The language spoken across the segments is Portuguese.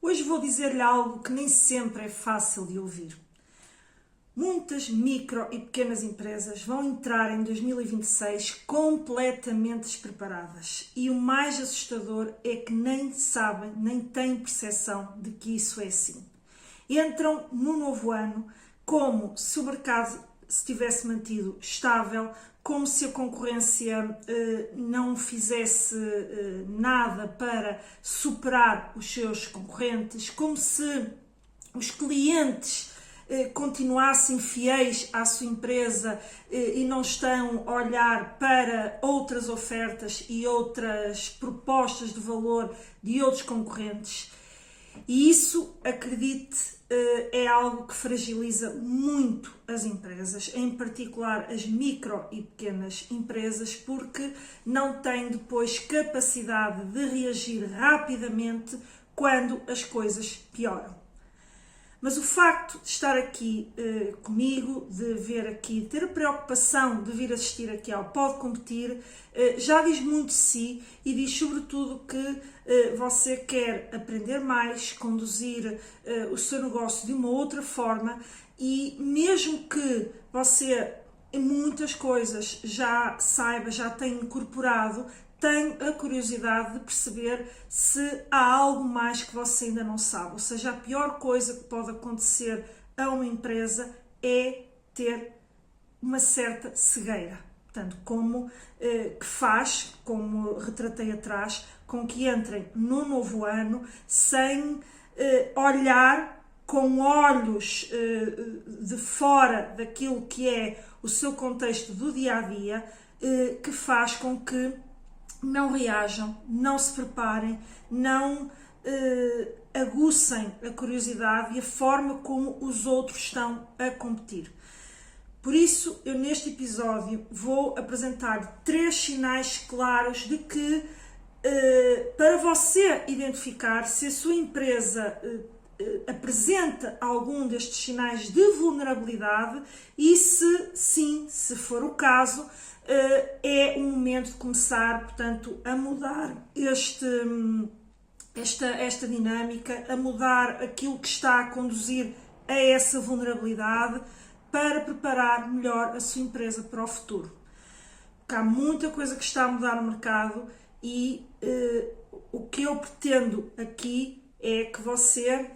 Hoje vou dizer-lhe algo que nem sempre é fácil de ouvir. Muitas micro e pequenas empresas vão entrar em 2026 completamente despreparadas e o mais assustador é que nem sabem, nem têm percepção de que isso é assim. Entram no novo ano como se o mercado se tivesse mantido estável, como se a concorrência não fizesse nada para superar os seus concorrentes, como se os clientes continuassem fiéis à sua empresa e não estão a olhar para outras ofertas e outras propostas de valor de outros concorrentes. E isso, acredite, é algo que fragiliza muito as empresas, em particular as micro e pequenas empresas, porque não têm depois capacidade de reagir rapidamente quando as coisas pioram. Mas o facto de estar aqui comigo, de ver aqui, ter a preocupação de vir assistir aqui ao Pode Competir, já diz muito de si e diz sobretudo que você quer aprender mais, conduzir o seu negócio de uma outra forma e mesmo que você em muitas coisas já saiba, já tenha incorporado, tenho a curiosidade de perceber se há algo mais que você ainda não sabe. Ou seja, a pior coisa que pode acontecer a uma empresa é ter uma certa cegueira. Portanto, que faz, como retratei atrás, com que entrem no novo ano sem olhar com olhos de fora daquilo que é o seu contexto do dia-a-dia, que faz com que não reajam, não se preparem, não aguçem a curiosidade e a forma como os outros estão a competir. Por isso, eu neste episódio vou apresentar 3 sinais claros de que, para você identificar se a sua empresa apresenta algum destes sinais de vulnerabilidade e se sim, se for o caso, é o momento de começar, portanto, a mudar esta dinâmica, a mudar aquilo que está a conduzir a essa vulnerabilidade para preparar melhor a sua empresa para o futuro. Porque há muita coisa que está a mudar no mercado e o que eu pretendo aqui é que você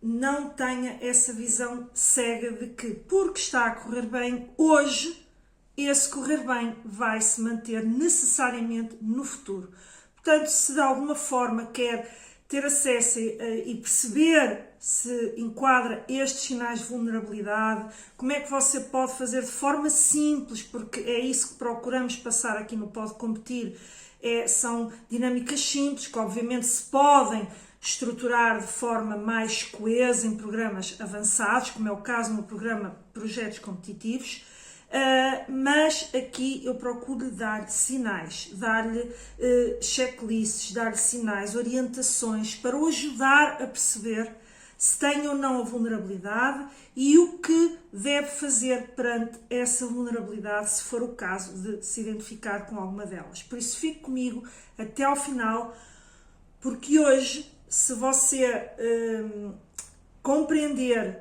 não tenha essa visão cega de que, porque está a correr bem hoje, esse correr bem vai se manter necessariamente no futuro. Portanto, se de alguma forma quer ter acesso e perceber se enquadra estes sinais de vulnerabilidade, como é que você pode fazer de forma simples, porque é isso que procuramos passar aqui no Pode Competir, são dinâmicas simples que obviamente se podem estruturar de forma mais coesa em programas avançados, como é o caso no programa Projetos Competitivos, mas aqui eu procuro dar-lhe sinais, dar-lhe checklists, dar-lhe sinais, orientações para o ajudar a perceber se tem ou não a vulnerabilidade e o que deve fazer perante essa vulnerabilidade, se for o caso de se identificar com alguma delas. Por isso fique comigo até ao final, porque hoje, se você compreender,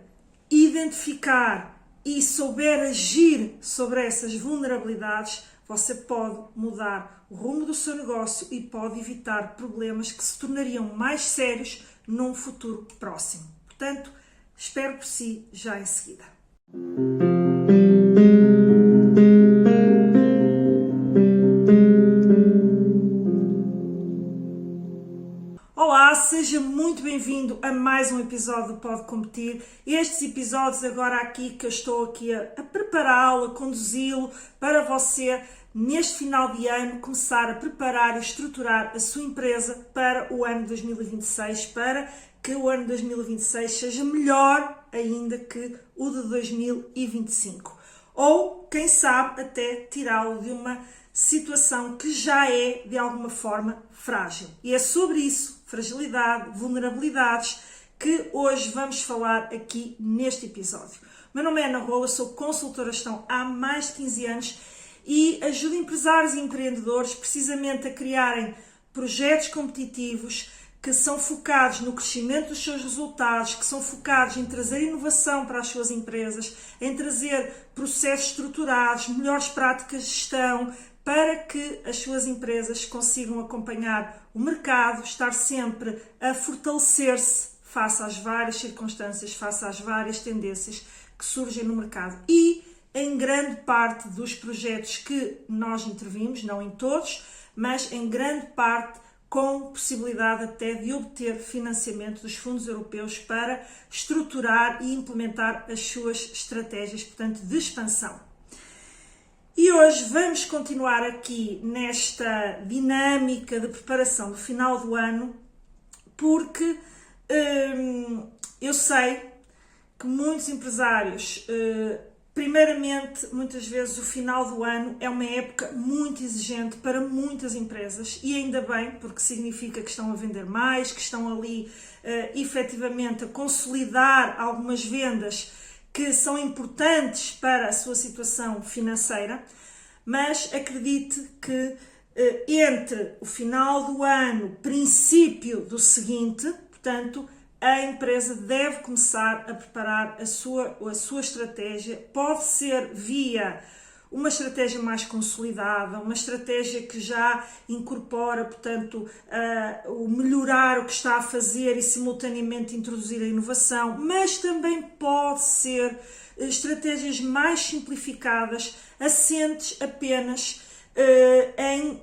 identificar e souber agir sobre essas vulnerabilidades, você pode mudar o rumo do seu negócio e pode evitar problemas que se tornariam mais sérios num futuro próximo. Portanto, espero por si já em seguida. Olá, seja muito bem-vindo a mais um episódio do Pode Competir. Estes episódios agora aqui que eu estou aqui a prepará-lo, a conduzi-lo para você neste final de ano começar a preparar e estruturar a sua empresa para o ano 2026, para que o ano 2026 seja melhor ainda que o de 2025. Ou, quem sabe, até tirá-lo de uma situação que já é, de alguma forma, frágil. E é sobre isso, fragilidade, vulnerabilidades, que hoje vamos falar aqui neste episódio. O meu nome é Ana Rola, sou consultora de gestão há mais de 15 anos e ajudo empresários e empreendedores precisamente a criarem projetos competitivos que são focados no crescimento dos seus resultados, que são focados em trazer inovação para as suas empresas, em trazer processos estruturados, melhores práticas de gestão, para que as suas empresas consigam acompanhar o mercado, estar sempre a fortalecer-se face às várias circunstâncias, face às várias tendências que surgem no mercado. E em grande parte dos projetos que nós intervimos, não em todos, mas em grande parte com possibilidade até de obter financiamento dos fundos europeus para estruturar e implementar as suas estratégias, portanto, de expansão. E hoje vamos continuar aqui nesta dinâmica de preparação do final do ano, porque eu sei que muitos empresários, primeiramente, muitas vezes o final do ano é uma época muito exigente para muitas empresas, e ainda bem, porque significa que estão a vender mais, que estão ali efetivamente a consolidar algumas vendas que são importantes para a sua situação financeira, mas acredite que entre o final do ano, princípio do seguinte, portanto, a empresa deve começar a preparar a sua estratégia. Pode ser via uma estratégia mais consolidada, uma estratégia que já incorpora, portanto, o melhorar o que está a fazer e simultaneamente introduzir a inovação, mas também pode ser estratégias mais simplificadas, assentes apenas em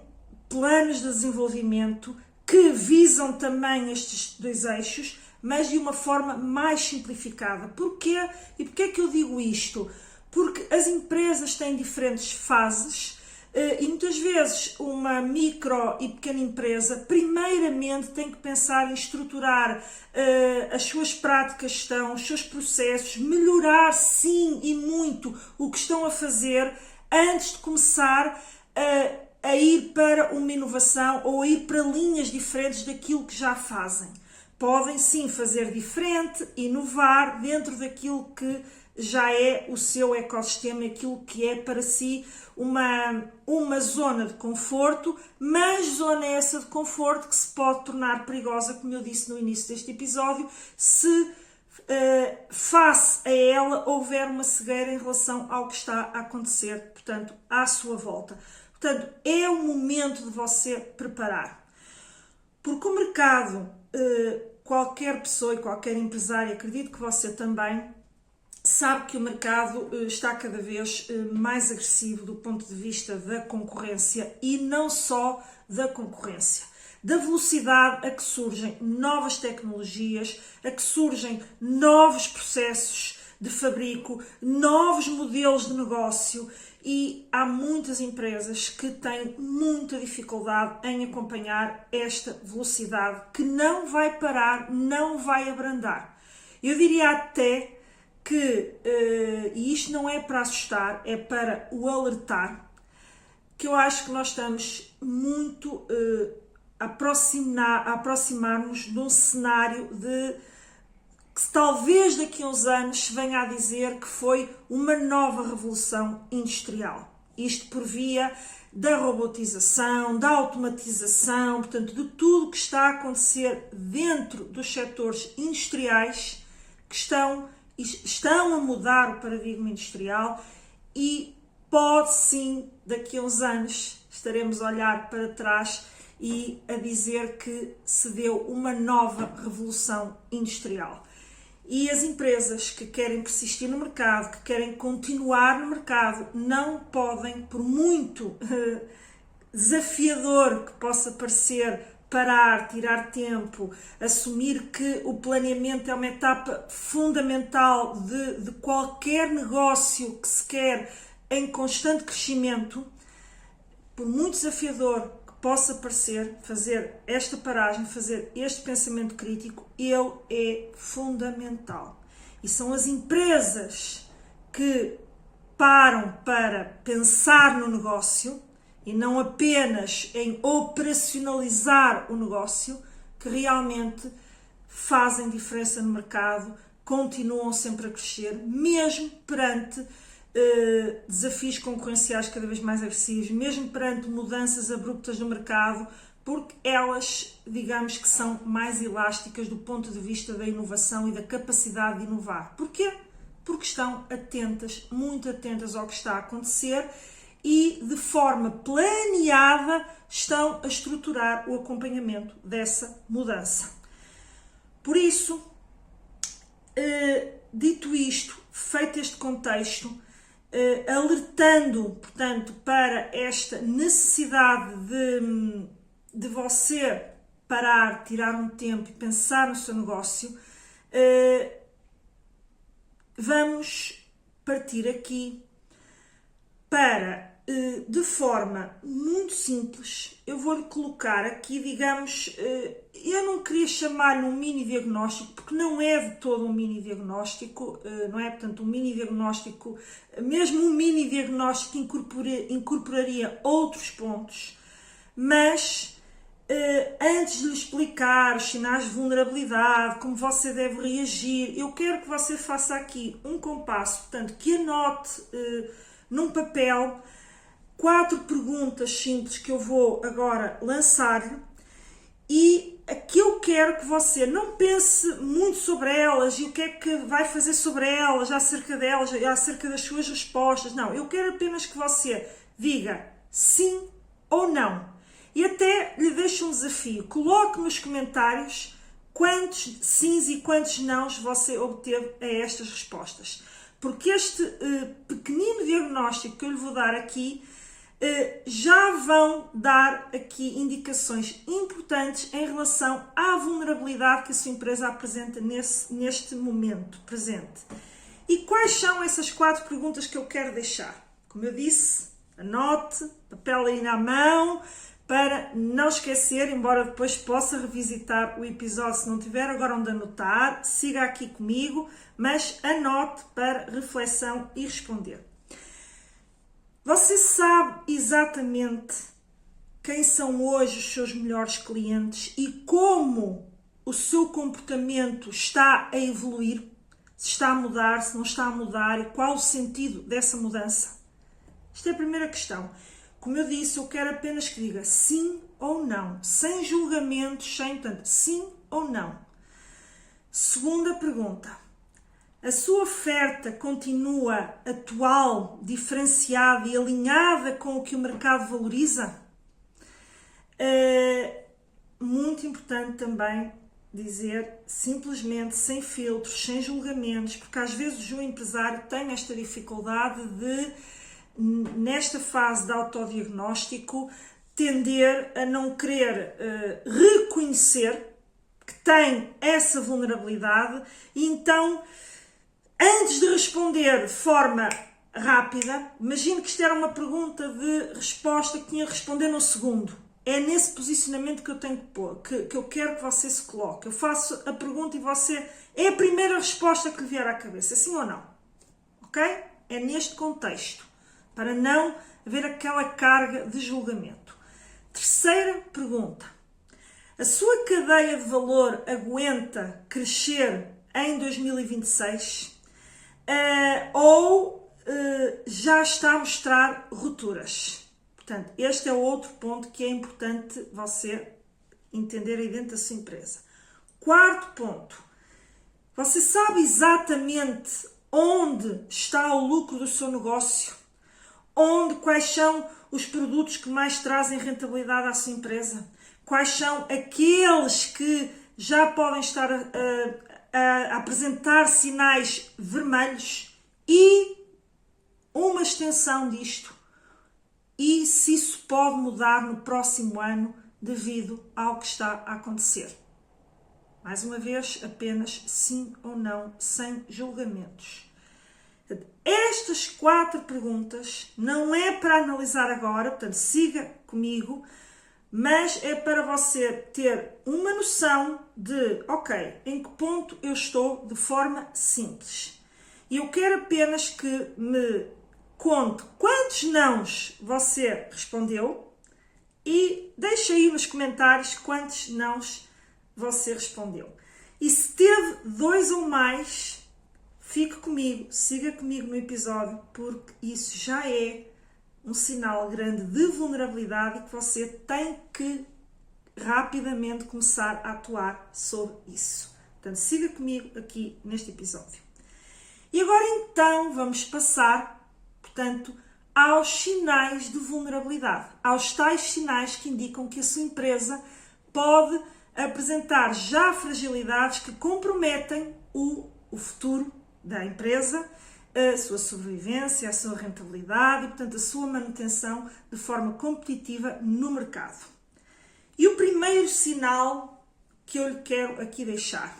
planos de desenvolvimento que visam também estes dois eixos, mas de uma forma mais simplificada. Porquê? E porquê é que eu digo isto? Porque as empresas têm diferentes fases e muitas vezes uma micro e pequena empresa primeiramente tem que pensar em estruturar as suas práticas de gestão, os seus processos, melhorar sim e muito o que estão a fazer antes de começar a ir para uma inovação ou a ir para linhas diferentes daquilo que já fazem. Podem sim fazer diferente, inovar dentro daquilo que já é o seu ecossistema, aquilo que é para si uma zona de conforto, mas zona essa de conforto que se pode tornar perigosa, como eu disse no início deste episódio, se face a ela houver uma cegueira em relação ao que está a acontecer, portanto, à sua volta. Portanto, é o momento de você preparar. Porque o mercado, qualquer pessoa e qualquer empresário, acredito que você também, sabe que o mercado está cada vez mais agressivo do ponto de vista da concorrência, e não só da concorrência, da velocidade a que surgem novas tecnologias, a que surgem novos processos de fabrico, novos modelos de negócio, e há muitas empresas que têm muita dificuldade em acompanhar esta velocidade que não vai parar, não vai abrandar. Eu diria até que, e isto não é para assustar, é para o alertar, que eu acho que nós estamos muito a aproximar-nos de um cenário de que talvez daqui a uns anos se venha a dizer que foi uma nova revolução industrial. Isto por via da robotização, da automatização, portanto, de tudo que está a acontecer dentro dos setores industriais que estão a mudar o paradigma industrial, e pode sim, daqui a uns anos, estaremos a olhar para trás e a dizer que se deu uma nova revolução industrial. E as empresas que querem persistir no mercado, que querem continuar no mercado, não podem, por muito desafiador que possa parecer, parar, tirar tempo, assumir que o planeamento é uma etapa fundamental de qualquer negócio que se quer em constante crescimento. Por muito desafiador que possa parecer, fazer esta paragem, fazer este pensamento crítico, ele é fundamental. E são as empresas que param para pensar no negócio e não apenas em operacionalizar o negócio, que realmente fazem diferença no mercado, continuam sempre a crescer, mesmo perante desafios concorrenciais cada vez mais agressivos, mesmo perante mudanças abruptas no mercado, porque elas, digamos que são mais elásticas do ponto de vista da inovação e da capacidade de inovar. Porquê? Porque estão atentas, muito atentas ao que está a acontecer e de forma planeada estão a estruturar o acompanhamento dessa mudança. Por isso, dito isto, feito este contexto, alertando, portanto, para esta necessidade de você parar, tirar um tempo e pensar no seu negócio, vamos partir aqui para, de forma muito simples, eu vou-lhe colocar aqui, digamos, eu não queria chamar-lhe um mini diagnóstico, porque não é de todo um mini diagnóstico, não é, portanto, um mini diagnóstico, mesmo um mini diagnóstico incorporaria outros pontos, mas antes de lhe explicar os sinais de vulnerabilidade, como você deve reagir, eu quero que você faça aqui um compasso, portanto, que anote num papel 4 perguntas simples que eu vou agora lançar-lhe e aqui eu quero que você não pense muito sobre elas e o que é que vai fazer sobre elas, acerca delas, acerca das suas respostas. Não, eu quero apenas que você diga sim ou não. E até lhe deixo um desafio. Coloque nos comentários quantos sims e quantos nãos você obteve a estas respostas. Porque este pequenino diagnóstico que eu lhe vou dar aqui já vão dar aqui indicações importantes em relação à vulnerabilidade que a sua empresa apresenta neste momento presente. E quais são essas 4 perguntas que eu quero deixar? Como eu disse, anote, papel aí na mão, para não esquecer, embora depois possa revisitar o episódio se não tiver agora onde anotar, siga aqui comigo, mas anote para reflexão e responder. Você sabe exatamente quem são hoje os seus melhores clientes e como o seu comportamento está a evoluir? Se está a mudar, se não está a mudar e qual o sentido dessa mudança? Esta é a primeira questão. Como eu disse, eu quero apenas que diga sim ou não, sem julgamentos, sem tanto sim ou não. Segunda pergunta. A sua oferta continua atual, diferenciada e alinhada com o que o mercado valoriza? Muito importante também dizer simplesmente, sem filtros, sem julgamentos, porque às vezes o empresário tem esta dificuldade de, nesta fase de autodiagnóstico, tender a não querer reconhecer que tem essa vulnerabilidade e então, antes de responder de forma rápida, imagine que isto era uma pergunta de resposta que tinha que responder num segundo. É nesse posicionamento que eu tenho que pôr, que eu quero que você se coloque. Eu faço a pergunta e você... É a primeira resposta que lhe vier à cabeça, sim ou não? Ok? É neste contexto, para não haver aquela carga de julgamento. Terceira pergunta. A sua cadeia de valor aguenta crescer em 2026? Ou já está a mostrar rupturas? Portanto, este é outro ponto que é importante você entender aí dentro da sua empresa. Quarto ponto. Você sabe exatamente onde está o lucro do seu negócio? Quais são os produtos que mais trazem rentabilidade à sua empresa? Quais são aqueles que já podem estar a apresentar sinais vermelhos? E uma extensão disto. E se isso pode mudar no próximo ano devido ao que está a acontecer? Mais uma vez, apenas sim ou não, sem julgamentos. Estas 4 perguntas não é para analisar agora, portanto, siga comigo, mas é para você ter uma noção de, ok, em que ponto eu estou de forma simples. E eu quero apenas que me conte quantos nãos você respondeu e deixe aí nos comentários quantos nãos você respondeu. E se teve 2 ou mais, fique comigo, siga comigo no episódio, porque isso já é um sinal grande de vulnerabilidade que você tem que rapidamente começar a atuar sobre isso. Portanto, siga comigo aqui neste episódio. E agora então vamos passar, portanto, aos sinais de vulnerabilidade, aos tais sinais que indicam que a sua empresa pode apresentar já fragilidades que comprometem o futuro da empresa, a sua sobrevivência, a sua rentabilidade e, portanto, a sua manutenção de forma competitiva no mercado. E o primeiro sinal que eu lhe quero aqui deixar: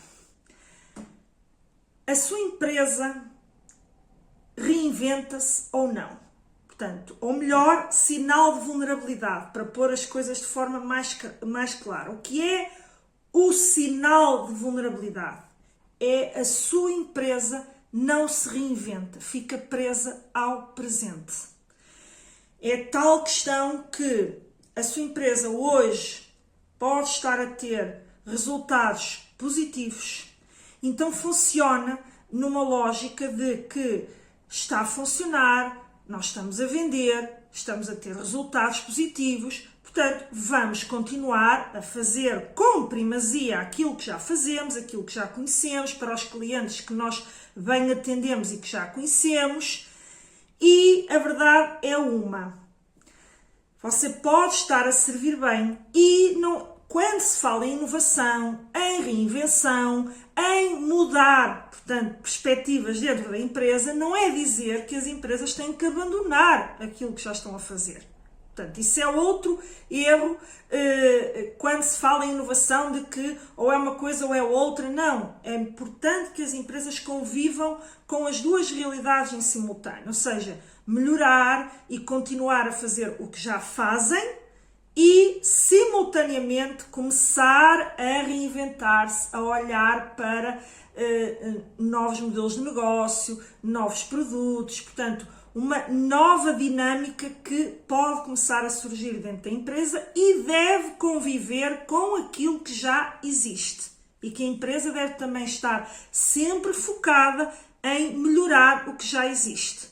a sua empresa reinventa-se ou não. Portanto, ou melhor, sinal de vulnerabilidade, para pôr as coisas de forma mais clara. O que é o sinal de vulnerabilidade? É a sua empresa não se reinventa, fica presa ao presente. É tal questão que a sua empresa hoje pode estar a ter resultados positivos, então funciona numa lógica de que está a funcionar, nós estamos a vender, estamos a ter resultados positivos, portanto, vamos continuar a fazer com primazia aquilo que já fazemos, aquilo que já conhecemos, para os clientes que nós bem atendemos e que já conhecemos. E a verdade é uma: você pode estar a servir bem e não, quando se fala em inovação, em reinvenção, em mudar, portanto, perspectivas dentro da empresa, não é dizer que as empresas têm que abandonar aquilo que já estão a fazer. Portanto, isso é outro erro quando se fala em inovação, de que ou é uma coisa ou é outra. Não, é importante que as empresas convivam com as duas realidades em simultâneo, ou seja, melhorar e continuar a fazer o que já fazem e, simultaneamente, começar a reinventar-se, a olhar para novos modelos de negócio, novos produtos, portanto, uma nova dinâmica que pode começar a surgir dentro da empresa e deve conviver com aquilo que já existe. E que a empresa deve também estar sempre focada em melhorar o que já existe.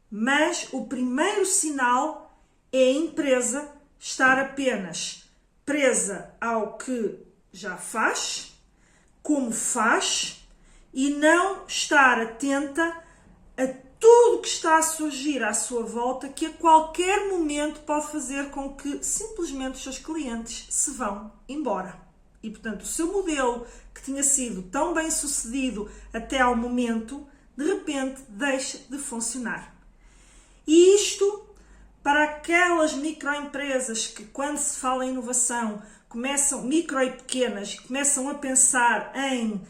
Mas o primeiro sinal é a empresa estar apenas presa ao que já faz, como faz, e não estar atenta a tudo que está a surgir à sua volta, que a qualquer momento pode fazer com que simplesmente os seus clientes se vão embora. E, portanto, o seu modelo, que tinha sido tão bem sucedido até ao momento, de repente deixa de funcionar. E isto, para aquelas microempresas que, quando se fala em inovação, começam, micro e pequenas, começam a pensar em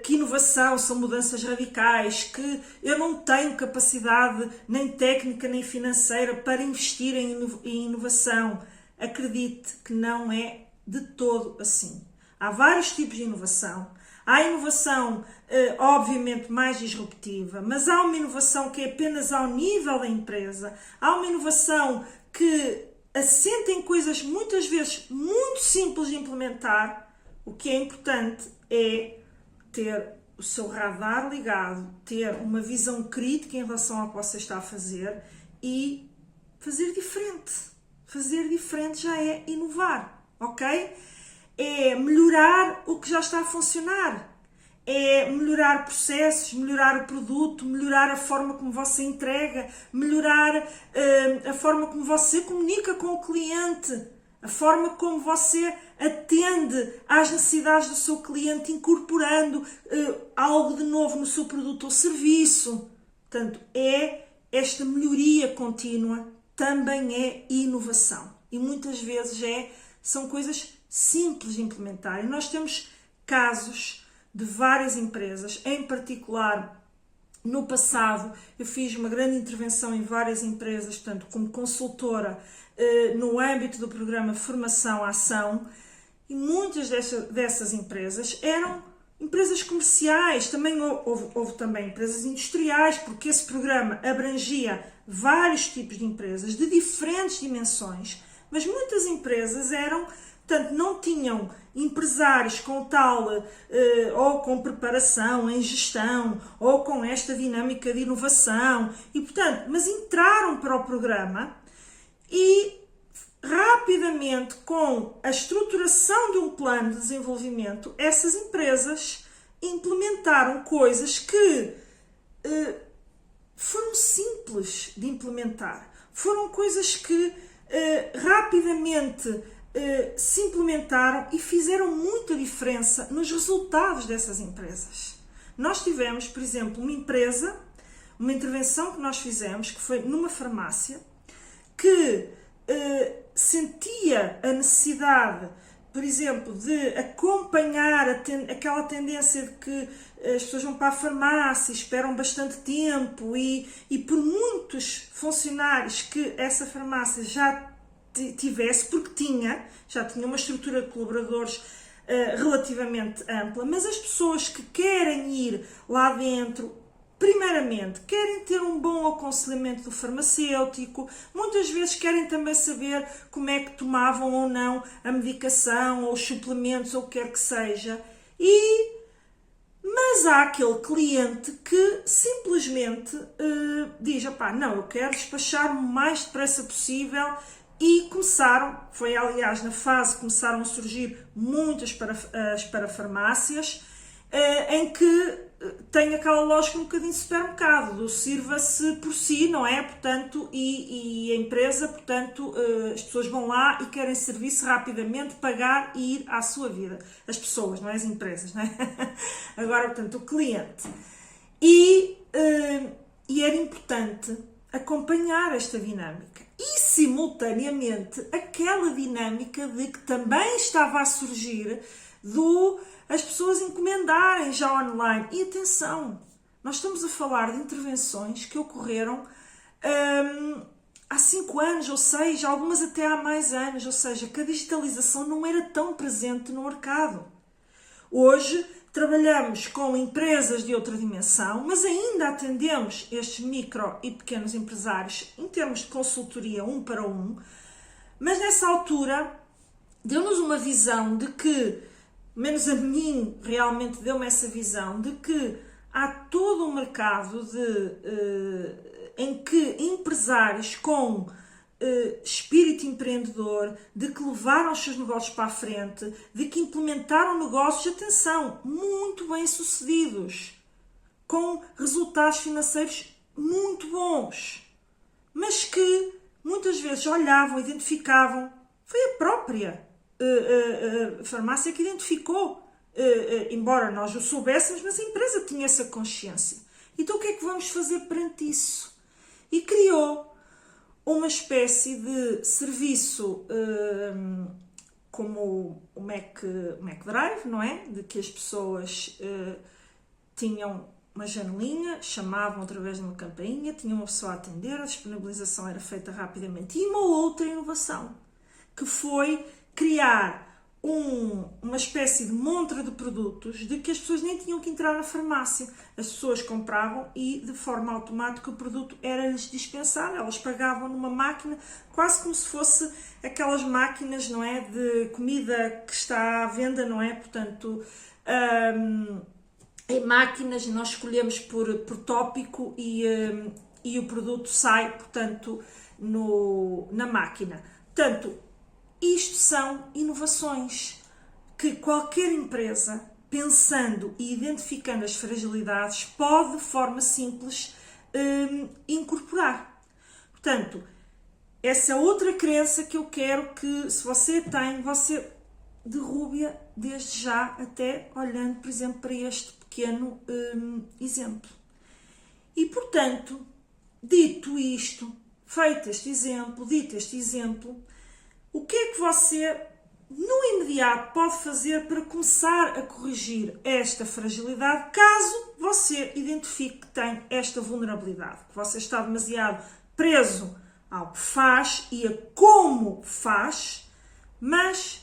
que inovação são mudanças radicais, que eu não tenho capacidade nem técnica nem financeira para investir em inovação. Acredite que não é de todo assim. Há vários tipos de inovação. Há a inovação, obviamente, mais disruptiva, mas há uma inovação que é apenas ao nível da empresa. Há uma inovação que assenta em coisas muitas vezes muito simples de implementar. O que é importante é ter o seu radar ligado, ter uma visão crítica em relação ao que você está a fazer e fazer diferente. Fazer diferente já é inovar, ok? É melhorar o que já está a funcionar. É melhorar processos, melhorar o produto, melhorar a forma como você entrega, melhorar a forma como você comunica com o cliente, a forma como você atende às necessidades do seu cliente, incorporando algo de novo no seu produto ou serviço. Portanto, esta melhoria contínua também é inovação. E muitas vezes são coisas simples de implementar. E nós temos casos de várias empresas, em particular no passado eu fiz uma grande intervenção em várias empresas, portanto, como consultora no âmbito do programa Formação Ação, e muitas dessas empresas eram empresas comerciais, também houve também empresas industriais, porque esse programa abrangia vários tipos de empresas de diferentes dimensões, mas muitas empresas portanto, não tinham empresários com tal ou com preparação em gestão ou com esta dinâmica de inovação, e portanto, mas entraram para o programa e rapidamente, com a estruturação de um plano de desenvolvimento, essas empresas implementaram coisas que foram simples de implementar. Foram coisas que rapidamente se implementaram e fizeram muita diferença nos resultados dessas empresas. Nós tivemos, por exemplo, uma intervenção que nós fizemos, que foi numa farmácia, que sentia a necessidade, por exemplo, de acompanhar aquela tendência de que as pessoas vão para a farmácia, esperam bastante tempo e por muitos funcionários que essa farmácia já tivesse, porque já tinha uma estrutura de colaboradores relativamente ampla, mas as pessoas que querem ir lá dentro, primeiramente, querem ter um bom aconselhamento do farmacêutico, muitas vezes querem também saber como é que tomavam ou não a medicação, ou os suplementos, ou o que quer que seja. Mas há aquele cliente que simplesmente diz, não, eu quero despachar o mais depressa possível, e foi aliás na fase que começaram a surgir muitas parafarmácias, em que tem aquela lógica um bocadinho de supermercado, do sirva-se por si, não é? Portanto, e a empresa, portanto, as pessoas vão lá e querem serviço rapidamente, pagar e ir à sua vida. As pessoas, não é? As empresas, não é? Agora, portanto, o cliente. E era importante acompanhar esta dinâmica. E, simultaneamente, aquela dinâmica de que também estava a surgir as pessoas encomendarem já online. E atenção, nós estamos a falar de intervenções que ocorreram há 5 anos, ou 6, algumas até há mais anos, ou seja, que a digitalização não era tão presente no mercado. Hoje trabalhamos com empresas de outra dimensão, mas ainda atendemos estes micro e pequenos empresários em termos de consultoria 1 para 1, mas nessa altura deu-nos uma visão de que, menos a mim, realmente deu-me essa visão de que há todo um mercado em que empresários com espírito empreendedor, de que levaram os seus negócios para a frente, de que implementaram negócios, atenção, muito bem sucedidos, com resultados financeiros muito bons, mas que muitas vezes olhavam, identificavam, foi a própria farmácia que identificou, embora nós o soubéssemos, mas a empresa tinha essa consciência. Então o que é que vamos fazer perante isso? E criou uma espécie de serviço como o Mac Drive, não é? De que as pessoas tinham uma janelinha, chamavam através de uma campainha, tinham uma pessoa a atender, a disponibilização era feita rapidamente. E uma outra inovação, que foi criar uma espécie de montra de produtos de que as pessoas nem tinham que entrar na farmácia. As pessoas compravam e de forma automática o produto era-lhes dispensado. Elas pagavam numa máquina, quase como se fosse aquelas máquinas, não é, de comida que está à venda, não é? Portanto, em máquinas nós escolhemos por tópico e o produto sai, portanto, na máquina. Portanto, isto são inovações que qualquer empresa, pensando e identificando as fragilidades, pode de forma simples incorporar. Portanto, essa é outra crença que eu quero que, se você tem, você derrube-a desde já, até olhando, por exemplo, para este pequeno exemplo. E, portanto, dito este exemplo, o que é que você, no imediato, pode fazer para começar a corrigir esta fragilidade, caso você identifique que tem esta vulnerabilidade, que você está demasiado preso ao que faz e a como faz, mas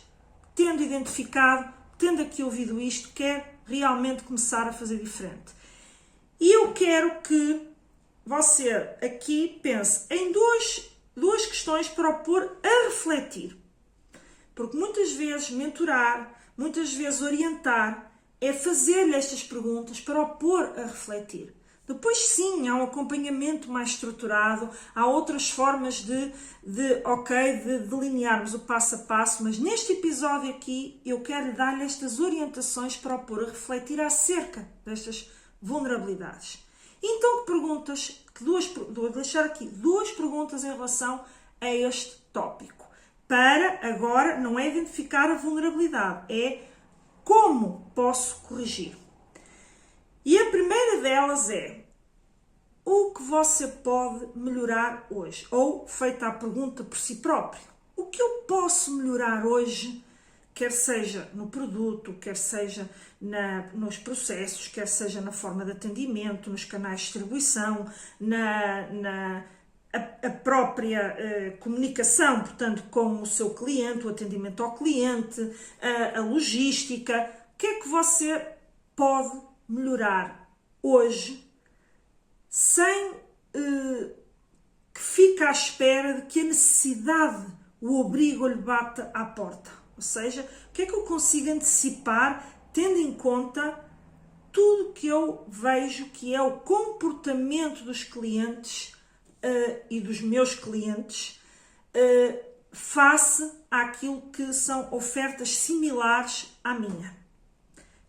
tendo identificado, tendo aqui ouvido isto, quer realmente começar a fazer diferente. E eu quero que você aqui pense em duas questões para o pôr a refletir. Porque muitas vezes mentorar, muitas vezes orientar, é fazer-lhe estas perguntas para o pôr a refletir. Depois sim, há um acompanhamento mais estruturado, há outras formas de delinearmos o passo a passo, mas neste episódio aqui eu quero dar-lhe estas orientações para o pôr a refletir acerca destas vulnerabilidades. Então, vou deixar aqui duas perguntas em relação a este tópico. Para agora não é identificar a vulnerabilidade, é como posso corrigir. E a primeira delas é o que você pode melhorar hoje? Ou, feita a pergunta por si próprio, o que eu posso melhorar hoje, quer seja no produto, quer seja nos processos, quer seja na forma de atendimento, nos canais de distribuição, a própria comunicação, portanto, com o seu cliente, o atendimento ao cliente, a logística. O que é que você pode melhorar hoje sem que fique à espera de que a necessidade o obrigue ou lhe bata à porta? Ou seja, o que é que eu consigo antecipar tendo em conta tudo que eu vejo que é o comportamento dos clientes e dos meus clientes face àquilo que são ofertas similares à minha.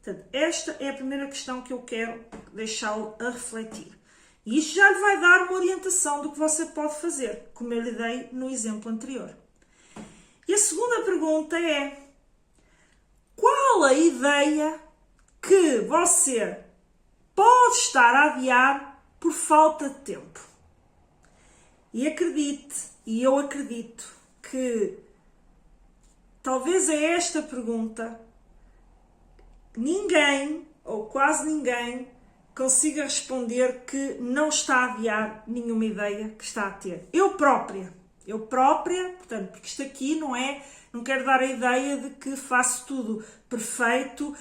Portanto, esta é a primeira questão que eu quero deixá-lo a refletir. E isto já lhe vai dar uma orientação do que você pode fazer, como eu lhe dei no exemplo anterior. E a segunda pergunta é: qual a ideia que você pode estar a adiar por falta de tempo? E acredite, e eu acredito, que talvez a esta pergunta ninguém, ou quase ninguém, consiga responder que não está a adiar nenhuma ideia que está a ter. Eu própria, portanto, porque isto aqui não quero dar a ideia de que faço tudo perfeito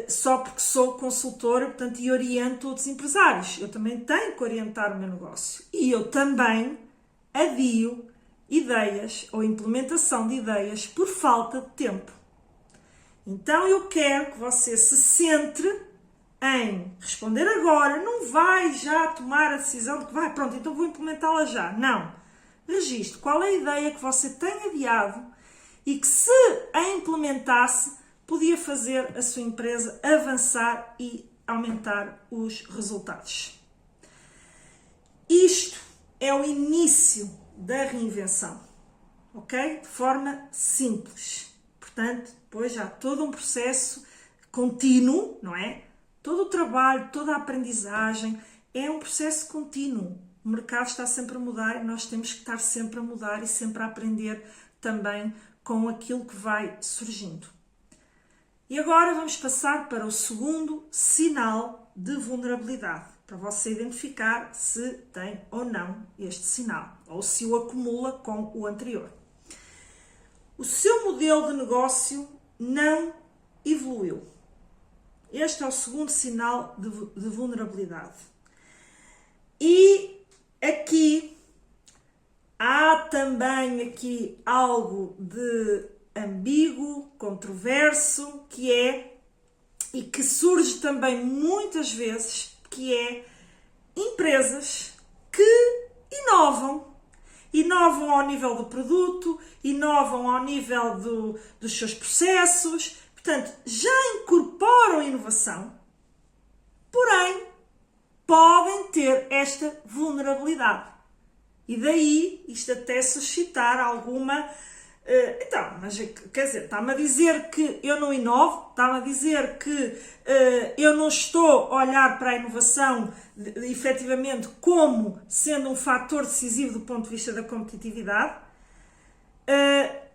só porque sou consultora, portanto, e oriento outros empresários. Eu também tenho que orientar o meu negócio. E eu também adio ideias ou implementação de ideias por falta de tempo. Então eu quero que você se centre em responder agora, não vai já tomar a decisão de que vai, pronto, então vou implementá-la já. Não. Registre qual é a ideia que você tem adiado e que, se a implementasse, podia fazer a sua empresa avançar e aumentar os resultados. Isto é o início da reinvenção, ok? De forma simples. Portanto, depois já todo um processo contínuo, não é? Todo o trabalho, toda a aprendizagem é um processo contínuo. O mercado está sempre a mudar e nós temos que estar sempre a mudar e sempre a aprender também com aquilo que vai surgindo. E agora vamos passar para o segundo sinal de vulnerabilidade, para você identificar se tem ou não este sinal, ou se o acumula com o anterior. O seu modelo de negócio não evoluiu. Este é o segundo sinal de vulnerabilidade. E aqui há também algo de ambíguo, controverso, e que surge também muitas vezes, que é empresas que inovam ao nível do produto, inovam ao nível dos seus processos, portanto, já incorporam inovação, porém, podem ter esta vulnerabilidade. E daí, isto até suscitar alguma... quer dizer, está-me a dizer que eu não inovo, está-me a dizer que eu não estou a olhar para a inovação efetivamente como sendo um fator decisivo do ponto de vista da competitividade.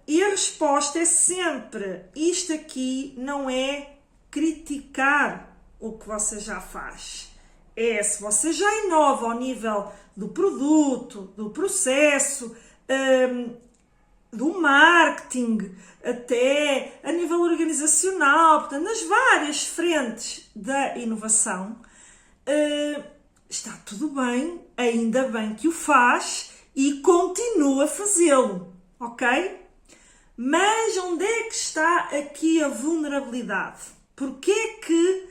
E a resposta é sempre: isto aqui não é criticar o que você já faz. É se você já inova ao nível do produto, do processo, do marketing, até a nível organizacional, portanto, nas várias frentes da inovação, está tudo bem, ainda bem que o faz e continua a fazê-lo, ok? Mas onde é que está aqui a vulnerabilidade? Porquê que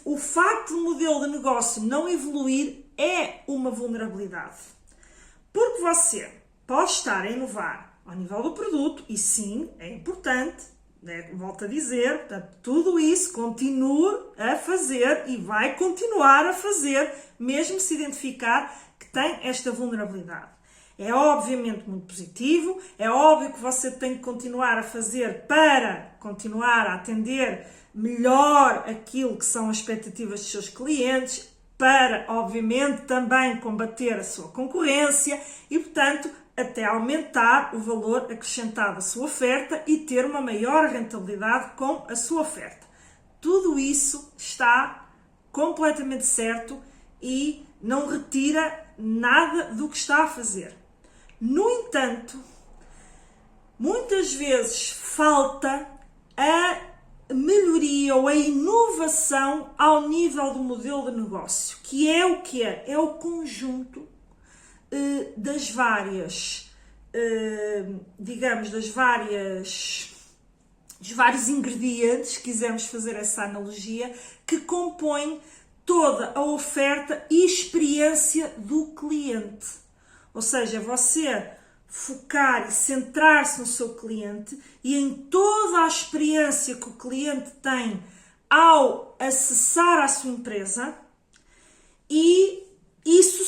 o facto do modelo de negócio não evoluir é uma vulnerabilidade. Porque você pode estar a inovar ao nível do produto, e sim, é importante, né? Volto a dizer, portanto, tudo isso continue a fazer e vai continuar a fazer, mesmo se identificar que tem esta vulnerabilidade. É obviamente muito positivo, é óbvio que você tem que continuar a fazer para continuar a atender melhor aquilo que são as expectativas dos seus clientes, para, obviamente, também combater a sua concorrência e, portanto, até aumentar o valor acrescentado à sua oferta e ter uma maior rentabilidade com a sua oferta. Tudo isso está completamente certo e não retira nada do que está a fazer. No entanto, muitas vezes falta a melhoria ou a inovação ao nível do modelo de negócio, que é o que é? É o conjunto das várias, digamos, dos vários ingredientes, se quisermos fazer essa analogia, que compõem toda a oferta e experiência do cliente. Ou seja, você focar e centrar-se no seu cliente e em toda a experiência que o cliente tem ao acessar a sua empresa, e isso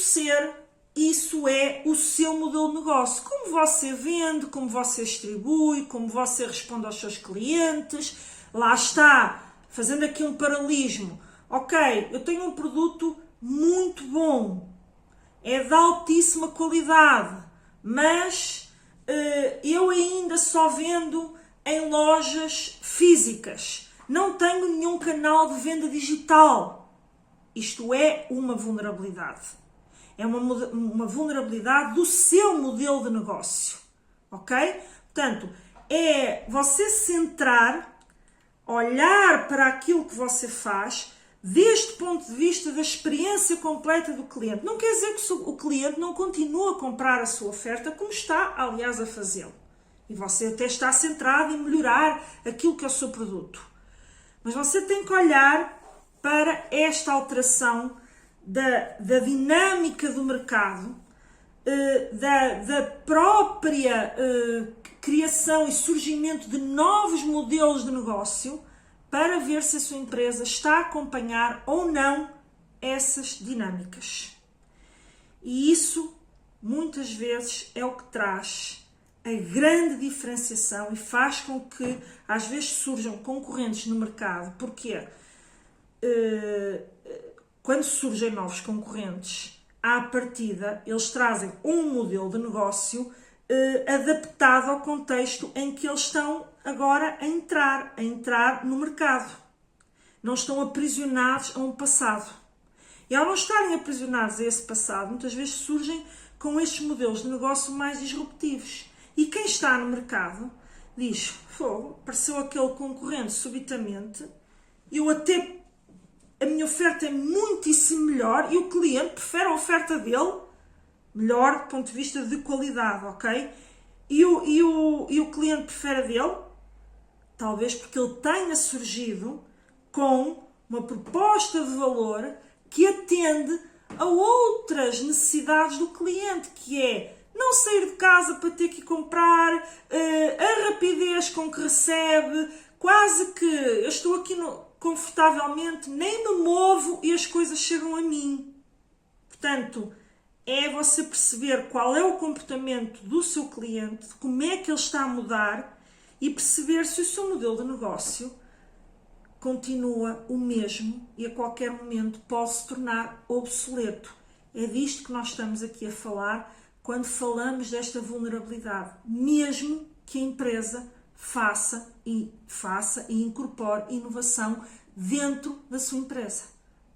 é o seu modelo de negócio. Como você vende, como você distribui, como você responde aos seus clientes. Lá está, fazendo aqui um paralelismo. Ok, eu tenho um produto muito bom, é de altíssima qualidade, mas eu ainda só vendo em lojas físicas. Não tenho nenhum canal de venda digital. Isto é uma vulnerabilidade. É uma vulnerabilidade do seu modelo de negócio. Ok? Portanto, é você centrar, olhar para aquilo que você faz deste ponto de vista da experiência completa do cliente. Não quer dizer que o cliente não continue a comprar a sua oferta, como está, aliás, a fazê-lo. E você até está centrado em melhorar aquilo que é o seu produto. Mas você tem que olhar para esta alteração da dinâmica do mercado, da própria criação e surgimento de novos modelos de negócio, para ver se a sua empresa está a acompanhar ou não essas dinâmicas. E isso, muitas vezes, é o que traz a grande diferenciação e faz com que, às vezes, surjam concorrentes no mercado. Porque quando surgem novos concorrentes, à partida, eles trazem um modelo de negócio adaptado ao contexto em que eles estão agora a entrar no mercado. Não estão aprisionados a um passado. E ao não estarem aprisionados a esse passado, muitas vezes surgem com estes modelos de negócio mais disruptivos. E quem está no mercado diz, apareceu aquele concorrente subitamente, a minha oferta é muitíssimo melhor e o cliente prefere a oferta dele melhor do ponto de vista de qualidade, ok? E o cliente prefere a dele, talvez porque ele tenha surgido com uma proposta de valor que atende a outras necessidades do cliente, que é não sair de casa para ter que ir comprar, a rapidez com que recebe, quase que eu estou aqui confortavelmente, nem me movo e as coisas chegam a mim. Portanto, é você perceber qual é o comportamento do seu cliente, como é que ele está a mudar e perceber se o seu modelo de negócio continua o mesmo e a qualquer momento pode se tornar obsoleto. É disto que nós estamos aqui a falar quando falamos desta vulnerabilidade, mesmo que a empresa faça e incorpore inovação dentro da sua empresa.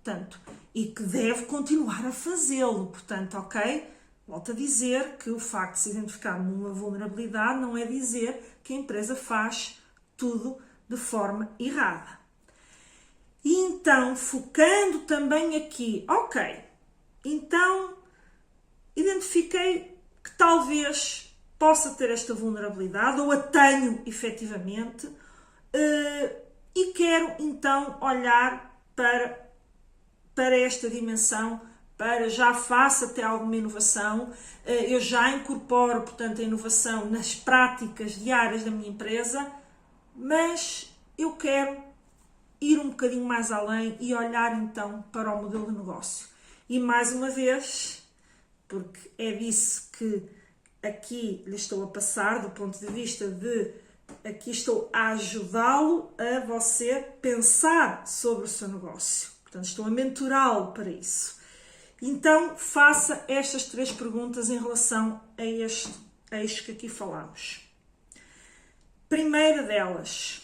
Portanto, e que deve continuar a fazê-lo. Portanto, ok? Volto a dizer que o facto de se identificar numa vulnerabilidade não é dizer que a empresa faz tudo de forma errada. E então, focando também aqui, ok, então identifiquei que talvez possa ter esta vulnerabilidade, ou a tenho efetivamente, e quero então olhar para esta dimensão, para já faço até alguma inovação, eu já incorporo, portanto, a inovação nas práticas diárias da minha empresa, mas eu quero ir um bocadinho mais além e olhar então para o modelo de negócio. E mais uma vez, porque é disso que aqui lhe estou a passar, do ponto de vista de aqui estou a ajudá-lo a você pensar sobre o seu negócio. Portanto, estou a mentorá-lo para isso. Então, faça estas 3 perguntas em relação a este eixo que aqui falamos. Primeira delas,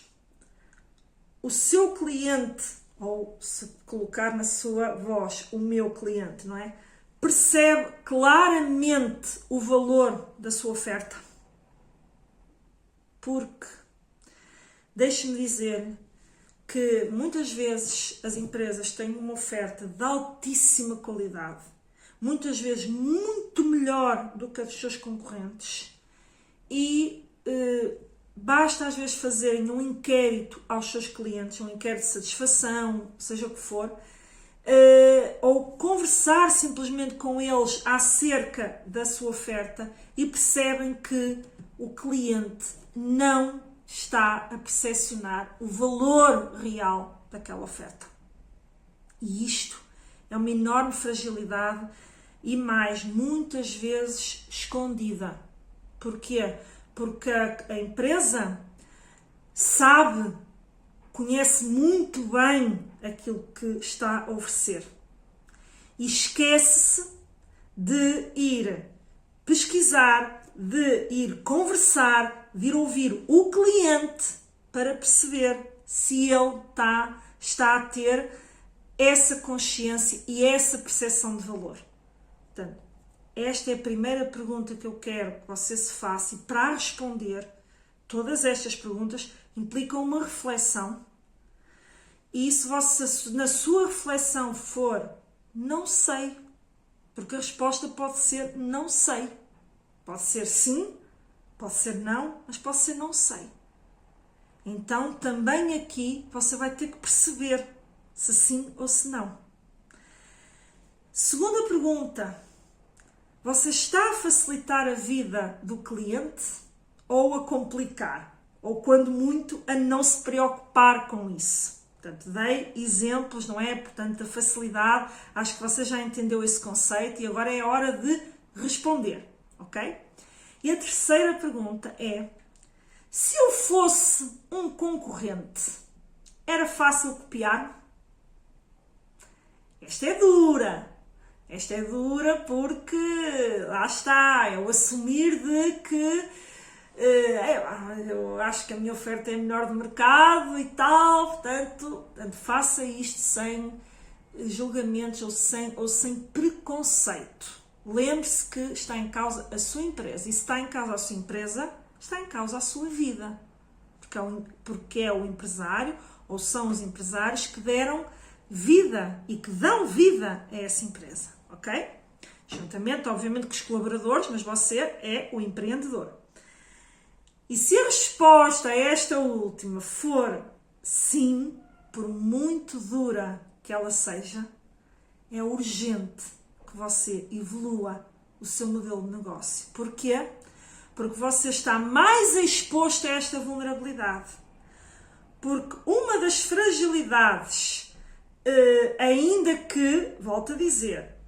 o seu cliente, ou se colocar na sua voz, o meu cliente, não é? Percebe claramente o valor da sua oferta? Porque, deixe-me dizer que muitas vezes as empresas têm uma oferta de altíssima qualidade, muitas vezes muito melhor do que a dos seus concorrentes, e basta às vezes fazerem um inquérito aos seus clientes, um inquérito de satisfação, seja o que for, ou conversar simplesmente com eles acerca da sua oferta e percebem que o cliente não está a percepcionar o valor real daquela oferta. E isto é uma enorme fragilidade e mais, muitas vezes escondida. Porquê? Porque a empresa sabe, conhece muito bem aquilo que está a oferecer e esquece de ir pesquisar, de ir conversar, de ir ouvir o cliente para perceber se ele está a ter essa consciência e essa percepção de valor. Portanto, esta é a primeira pergunta que eu quero que você se faça, e para responder todas estas perguntas implicam uma reflexão. E se você, na sua reflexão for não sei, porque a resposta pode ser não sei. Pode ser sim, pode ser não, mas pode ser não sei. Então, também aqui você vai ter que perceber se sim ou se não. Segunda pergunta: você está a facilitar a vida do cliente ou a complicar? Ou, quando muito, a não se preocupar com isso? Portanto, dei exemplos, não é? Portanto, da facilidade, acho que você já entendeu esse conceito e agora é a hora de responder, ok? E a terceira pergunta é: se eu fosse um concorrente, era fácil copiar? Esta é dura. Esta é dura porque, lá está, é o assumir de que eu acho que a minha oferta é a melhor do mercado e tal, portanto faça isto sem julgamentos ou sem preconceito. Lembre-se que está em causa a sua empresa, e se está em causa a sua empresa, está em causa a sua vida, porque é o empresário, ou são os empresários que deram vida e que dão vida a essa empresa, ok? Juntamente, obviamente, com os colaboradores, mas você é o empreendedor. E se a resposta a esta última for sim, por muito dura que ela seja, é urgente que você evolua o seu modelo de negócio. Porquê? Porque você está mais exposto a esta vulnerabilidade. Porque uma das fragilidades, ainda que, volto a dizer,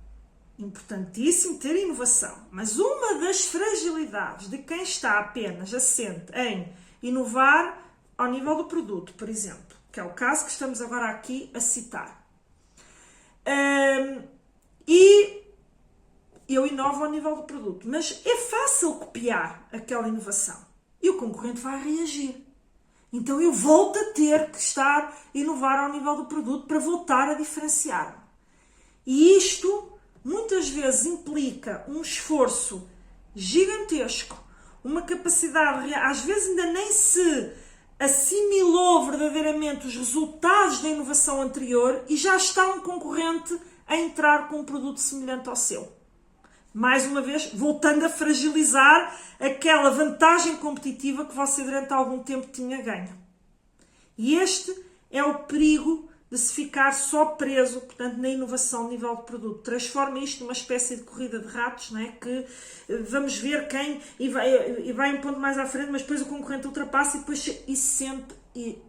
importantíssimo ter inovação, mas uma das fragilidades de quem está apenas assente em inovar ao nível do produto, por exemplo, que é o caso que estamos agora aqui a citar. E eu inovo ao nível do produto, mas é fácil copiar aquela inovação e o concorrente vai reagir. Então eu volto a ter que estar a inovar ao nível do produto para voltar a diferenciar-me. E isto muitas vezes implica um esforço gigantesco, uma capacidade, às vezes ainda nem se assimilou verdadeiramente os resultados da inovação anterior e já está um concorrente a entrar com um produto semelhante ao seu. Mais uma vez, voltando a fragilizar aquela vantagem competitiva que você durante algum tempo tinha ganho. E este é o perigo de se ficar só preso, portanto, na inovação de nível de produto. Transforma isto numa espécie de corrida de ratos, não é? Que vamos ver quem, e vai um ponto mais à frente, mas depois o concorrente ultrapassa e sempre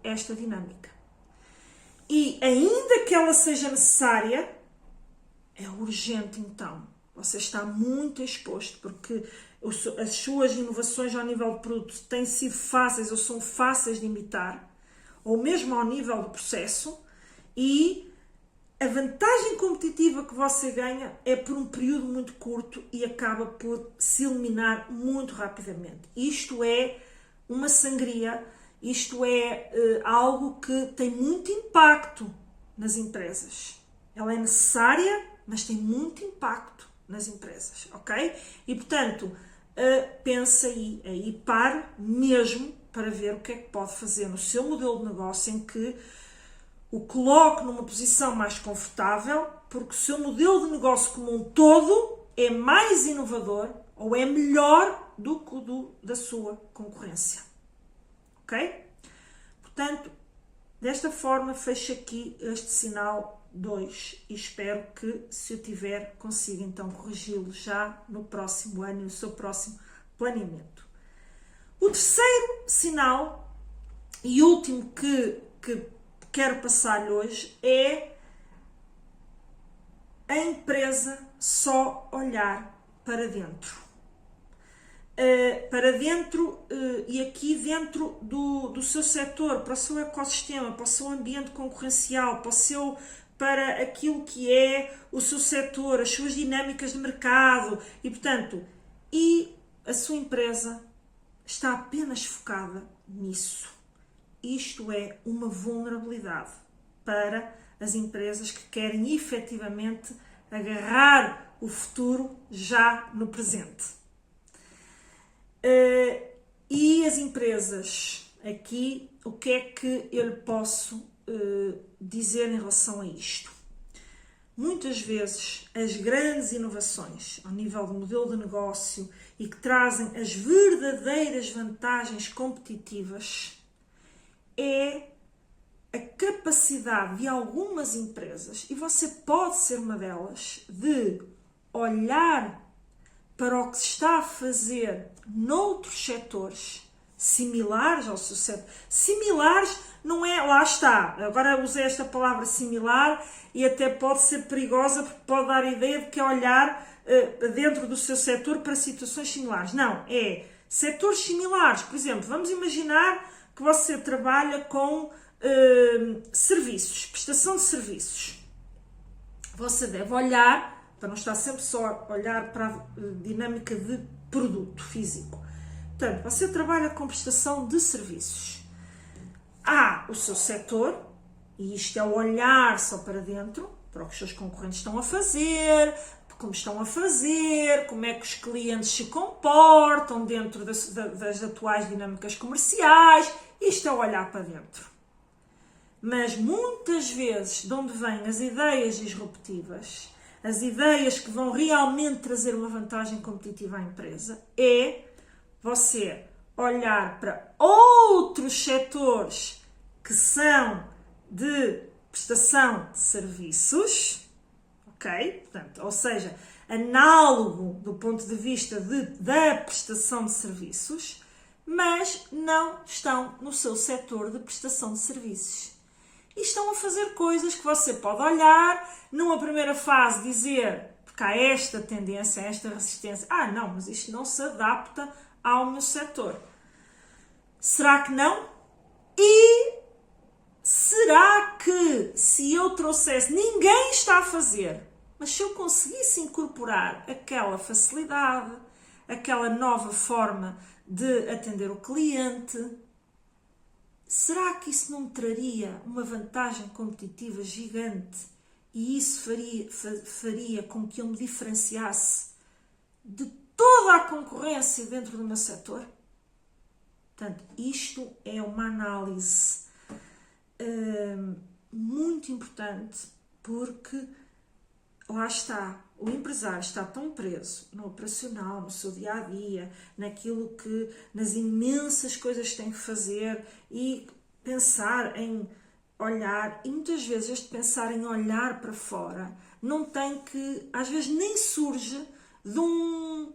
esta dinâmica. E ainda que ela seja necessária, é urgente então. Você está muito exposto, porque as suas inovações ao nível de produto têm sido fáceis ou são fáceis de imitar, ou mesmo ao nível do processo, e a vantagem competitiva que você ganha é por um período muito curto e acaba por se eliminar muito rapidamente. Isto é uma sangria, isto é algo que tem muito impacto nas empresas. Ela é necessária, mas tem muito impacto nas empresas, ok? E portanto, pensa aí pare mesmo para ver o que é que pode fazer no seu modelo de negócio em que o coloque numa posição mais confortável, porque o seu modelo de negócio como um todo é mais inovador ou é melhor do que o da sua concorrência. Ok? Portanto, desta forma, fecho aqui este sinal 2 e espero que, se eu tiver, consiga então corrigi-lo já no próximo ano e no seu próximo planeamento. O terceiro sinal e último que quero passar-lhe hoje é a empresa só olhar para dentro. Para dentro e aqui dentro do seu setor, para o seu ecossistema, para o seu ambiente concorrencial, para aquilo que é o seu setor, as suas dinâmicas de mercado e, portanto, a sua empresa está apenas focada nisso. Isto é uma vulnerabilidade para as empresas que querem efetivamente agarrar o futuro já no presente. E as empresas, aqui, o que é que eu lhe posso dizer em relação a isto? Muitas vezes as grandes inovações ao nível do modelo de negócio e que trazem as verdadeiras vantagens competitivas é a capacidade de algumas empresas, e você pode ser uma delas, de olhar para o que se está a fazer noutros setores similares ao seu setor. Similares não é, lá está, agora usei esta palavra similar e até pode ser perigosa porque pode dar a ideia de que é olhar dentro do seu setor para situações similares. Não, é setores similares. Por exemplo, vamos imaginar que você trabalha com serviços, prestação de serviços. Você deve olhar, para não estar sempre só a olhar para a dinâmica de produto físico. Portanto, você trabalha com prestação de serviços. Há o seu setor, e isto é o olhar só para dentro, para o que os seus concorrentes estão a fazer, como estão a fazer, como é que os clientes se comportam dentro das atuais dinâmicas comerciais. Isto é o olhar para dentro. Mas muitas vezes, de onde vêm as ideias disruptivas, as ideias que vão realmente trazer uma vantagem competitiva à empresa, é você olhar para outros setores que são de prestação de serviços, ok? Portanto, ou seja, análogo do ponto de vista da prestação de serviços, mas não estão no seu setor de prestação de serviços. E estão a fazer coisas que você pode olhar, numa primeira fase dizer, porque há esta tendência, esta resistência, não, mas isto não se adapta ao meu setor. Será que não? E será que se eu trouxesse, ninguém está a fazer, mas se eu conseguisse incorporar aquela facilidade, aquela nova forma de atender o cliente, será que isso não me traria uma vantagem competitiva gigante e isso faria com que eu me diferenciasse de toda a concorrência dentro do meu setor? Portanto, isto é uma análise muito importante, porque lá está, o empresário está tão preso no operacional, no seu dia-a-dia, nas imensas coisas que tem que fazer e pensar em olhar, e muitas vezes este pensar em olhar para fora não tem que, às vezes nem surge de um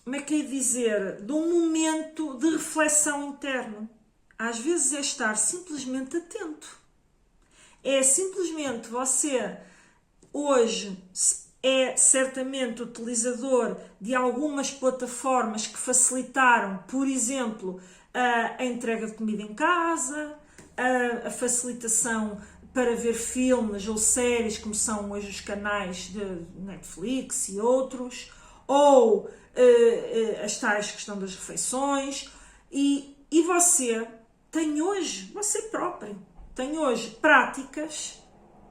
como é que é dizer, de um momento de reflexão interno. Às vezes é estar simplesmente atento. É simplesmente você, hoje, é certamente utilizador de algumas plataformas que facilitaram, por exemplo, a entrega de comida em casa, a facilitação para ver filmes ou séries, como são hoje os canais de Netflix e outros, ou as tais questão das refeições, e você tem hoje, você próprio, tem hoje práticas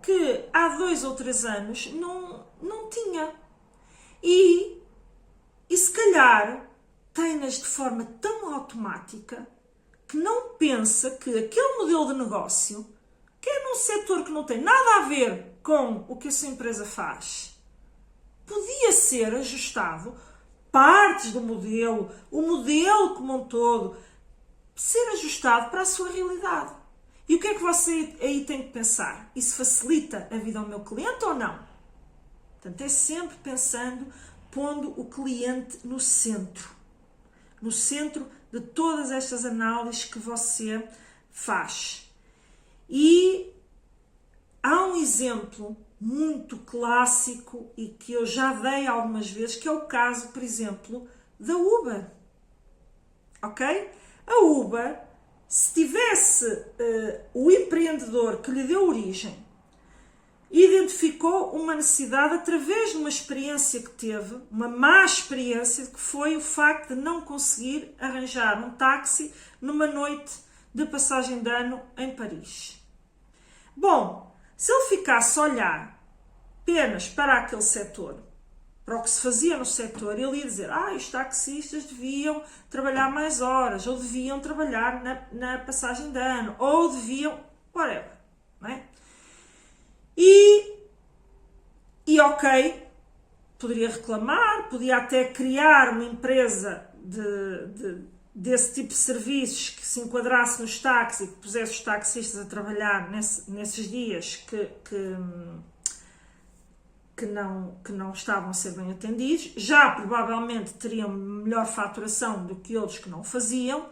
que há 2 ou 3 anos não tinha. E se calhar tem-nas de forma tão automática que não pensa que aquele modelo de negócio, que é num setor que não tem nada a ver com o que a sua empresa faz, podia ser ajustado, partes do modelo, o modelo como um todo, ser ajustado para a sua realidade. E o que é que você aí tem que pensar? Isso facilita a vida ao meu cliente ou não? Portanto, é sempre pensando, pondo o cliente no centro de todas estas análises que você faz. E há um exemplo muito clássico e que eu já dei algumas vezes, que é o caso, por exemplo, da Uber. Ok? A Uber, se tivesse o empreendedor que lhe deu origem, identificou uma necessidade através de uma experiência que teve, uma má experiência, que foi o facto de não conseguir arranjar um táxi numa noite de passagem de ano em Paris. Bom, se ele ficasse a olhar apenas para aquele setor, para o que se fazia no setor, ele ia dizer, os taxistas deviam trabalhar mais horas, ou deviam trabalhar na passagem de ano, ou deviam, whatever, não é? E ok, poderia reclamar, podia até criar uma empresa desse tipo de serviços que se enquadrasse nos táxis e que pusesse os taxistas a trabalhar nesses dias que não estavam a ser bem atendidos. Já provavelmente teriam melhor faturação do que outros que não faziam,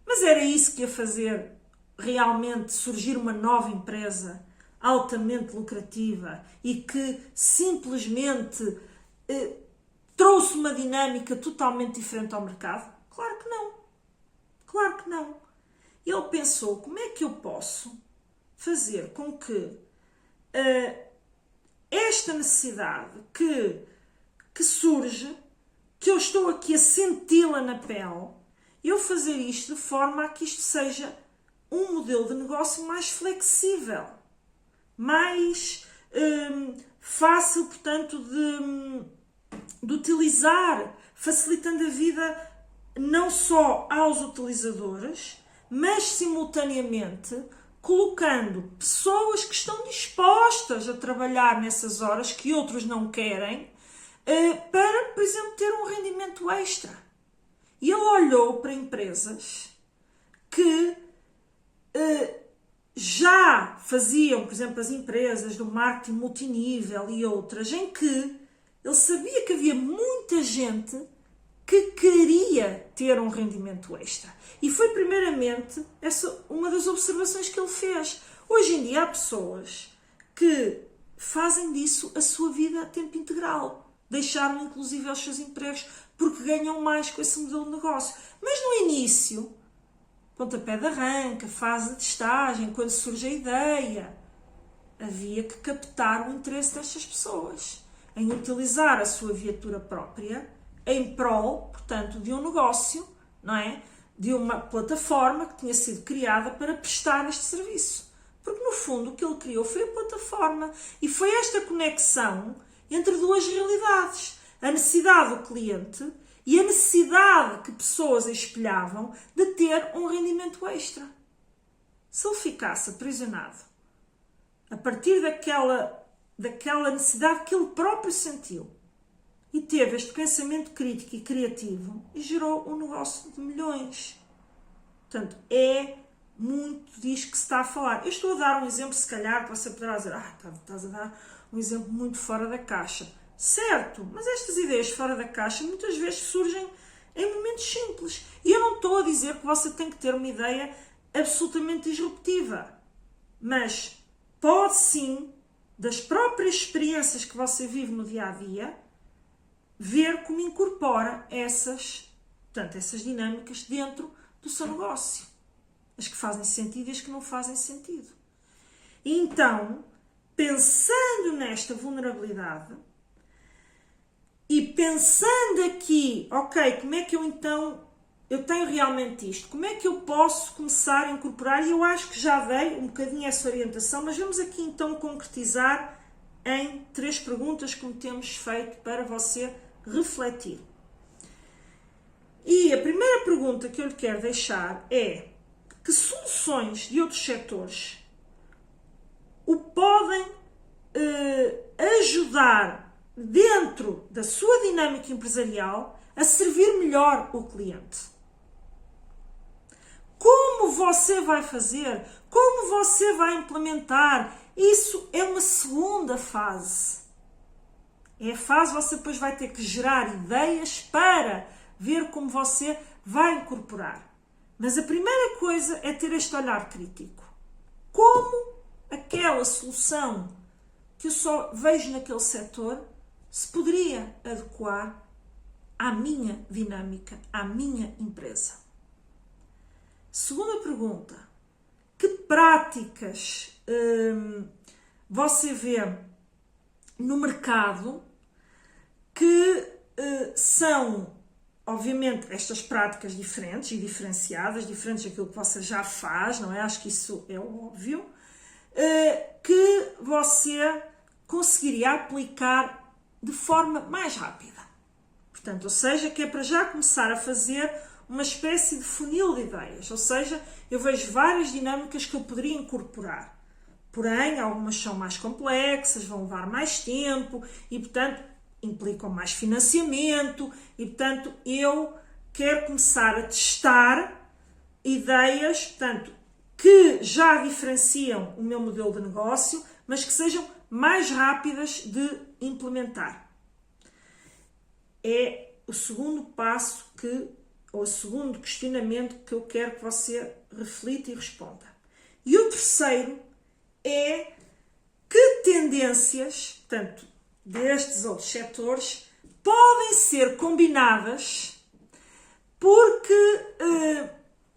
mas era isso que ia fazer realmente surgir uma nova empresa altamente lucrativa e que simplesmente trouxe uma dinâmica totalmente diferente ao mercado? Claro que não. Claro que não. Ele pensou, como é que eu posso fazer com que esta necessidade que surge, que eu estou aqui a senti-la na pele, eu fazer isto de forma a que isto seja um modelo de negócio mais flexível, mais fácil, portanto, de utilizar, facilitando a vida não só aos utilizadores, mas simultaneamente colocando pessoas que estão dispostas a trabalhar nessas horas que outros não querem, para, por exemplo, ter um rendimento extra. E ele olhou para empresas que já faziam, por exemplo, as empresas do marketing multinível e outras, em que ele sabia que havia muita gente que queria ter um rendimento extra. E foi primeiramente essa uma das observações que ele fez. Hoje em dia há pessoas que fazem disso a sua vida a tempo integral. Deixaram inclusive os seus empregos porque ganham mais com esse modelo de negócio. Mas no início, pontapé de arranque, fase de estágio, quando surge a ideia, havia que captar o interesse destas pessoas em utilizar a sua viatura própria em prol, portanto, de um negócio, não é? De uma plataforma que tinha sido criada para prestar este serviço. Porque, no fundo, o que ele criou foi a plataforma. E foi esta conexão entre duas realidades. A necessidade do cliente e a necessidade que pessoas espelhavam de ter um rendimento extra. Se ele ficasse aprisionado a partir daquela necessidade que ele próprio sentiu, e teve este pensamento crítico e criativo e gerou um negócio de milhões. Portanto, é muito disto que se está a falar. Eu estou a dar um exemplo, se calhar, que você poderá dizer, estás a dar um exemplo muito fora da caixa. Certo, mas estas ideias fora da caixa muitas vezes surgem em momentos simples. E eu não estou a dizer que você tem que ter uma ideia absolutamente disruptiva. Mas pode sim, das próprias experiências que você vive no dia-a-dia, ver como incorpora essas dinâmicas dentro do seu negócio. As que fazem sentido e as que não fazem sentido. E então, pensando nesta vulnerabilidade e pensando aqui, ok, como é que eu tenho realmente isto? Como é que eu posso começar a incorporar? E eu acho que já dei um bocadinho essa orientação, mas vamos aqui então concretizar em 3 perguntas como temos feito para você refletir. E a primeira pergunta que eu lhe quero deixar é: que soluções de outros setores o podem ajudar dentro da sua dinâmica empresarial a servir melhor o cliente? Como você vai fazer? Como você vai implementar? Isso é uma segunda fase. É a fase você depois vai ter que gerar ideias para ver como você vai incorporar. Mas a primeira coisa é ter este olhar crítico. Como aquela solução que eu só vejo naquele setor se poderia adequar à minha dinâmica, à minha empresa? Segunda pergunta: que práticas você vê no mercado que são, obviamente, estas práticas diferentes e diferenciadas, diferentes daquilo que você já faz, não é? Acho que isso é óbvio, que você conseguiria aplicar de forma mais rápida. Portanto, ou seja, que é para já começar a fazer uma espécie de funil de ideias, ou seja, eu vejo várias dinâmicas que eu poderia incorporar. Porém, algumas são mais complexas, vão levar mais tempo e, portanto, implicam mais financiamento e, portanto, eu quero começar a testar ideias, portanto, que já diferenciam o meu modelo de negócio, mas que sejam mais rápidas de implementar. É o segundo passo ou o segundo questionamento que eu quero que você reflita e responda. E o terceiro é: que tendências, portanto, destes outros setores, podem ser combinadas porque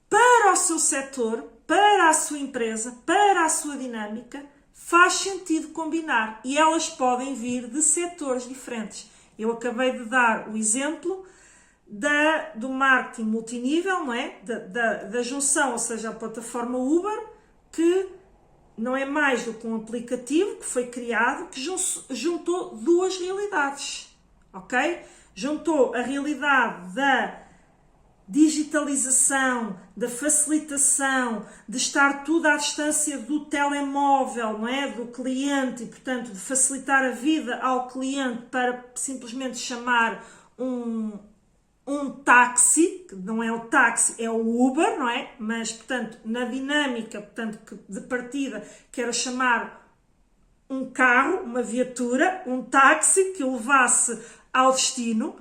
para o seu setor, para a sua empresa, para a sua dinâmica, faz sentido combinar e elas podem vir de setores diferentes. Eu acabei de dar o exemplo do marketing multinível, não é? Da junção, ou seja, a plataforma Uber, que não é mais do que um aplicativo que foi criado, que juntou 2 realidades, ok? Juntou a realidade da digitalização, da facilitação, de estar tudo à distância do telemóvel, não é? Do cliente, e portanto de facilitar a vida ao cliente para simplesmente chamar um táxi, que não é o táxi, é o Uber, não é? Mas, portanto, na dinâmica, portanto, de partida, quero chamar um carro, uma viatura, um táxi que o levasse ao destino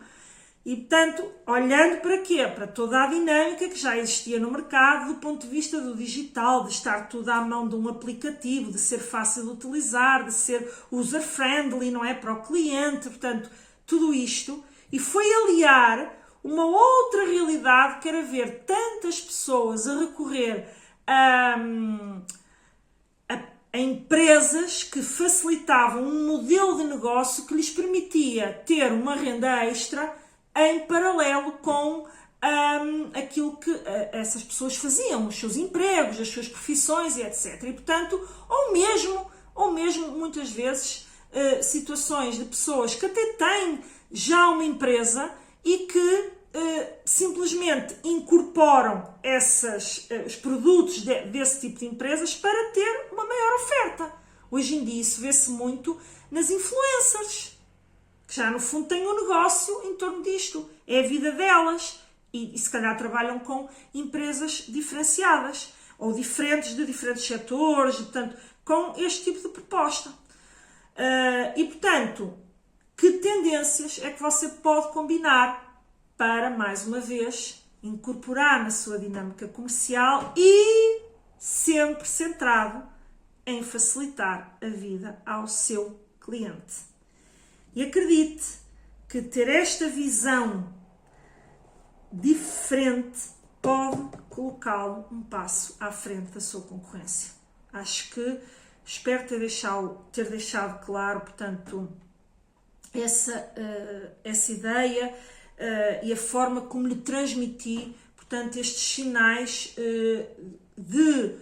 e, portanto, olhando para quê? Para toda a dinâmica que já existia no mercado do ponto de vista do digital, de estar tudo à mão de um aplicativo, de ser fácil de utilizar, de ser user-friendly, não é? Para o cliente, portanto, tudo isto. E foi aliar uma outra realidade, que era ver tantas pessoas a recorrer a empresas que facilitavam um modelo de negócio que lhes permitia ter uma renda extra em paralelo com aquilo que essas pessoas faziam, os seus empregos, as suas profissões e etc. E, portanto, ou mesmo muitas vezes situações de pessoas que até têm já uma empresa e que simplesmente incorporam os produtos desse tipo de empresas para ter uma maior oferta. Hoje em dia isso vê-se muito nas influencers, que já no fundo têm um negócio em torno disto. É a vida delas e se calhar trabalham com empresas diferenciadas. ou diferentes de diferentes setores, portanto, com este tipo de proposta. E, portanto, que tendências é que você pode combinar para, mais uma vez, incorporar na sua dinâmica comercial e sempre centrado em facilitar a vida ao seu cliente. E acredite que ter esta visão diferente pode colocá-lo um passo à frente da sua concorrência. Espero ter deixado claro, portanto, essa ideia e a forma como lhe transmiti, portanto, estes sinais de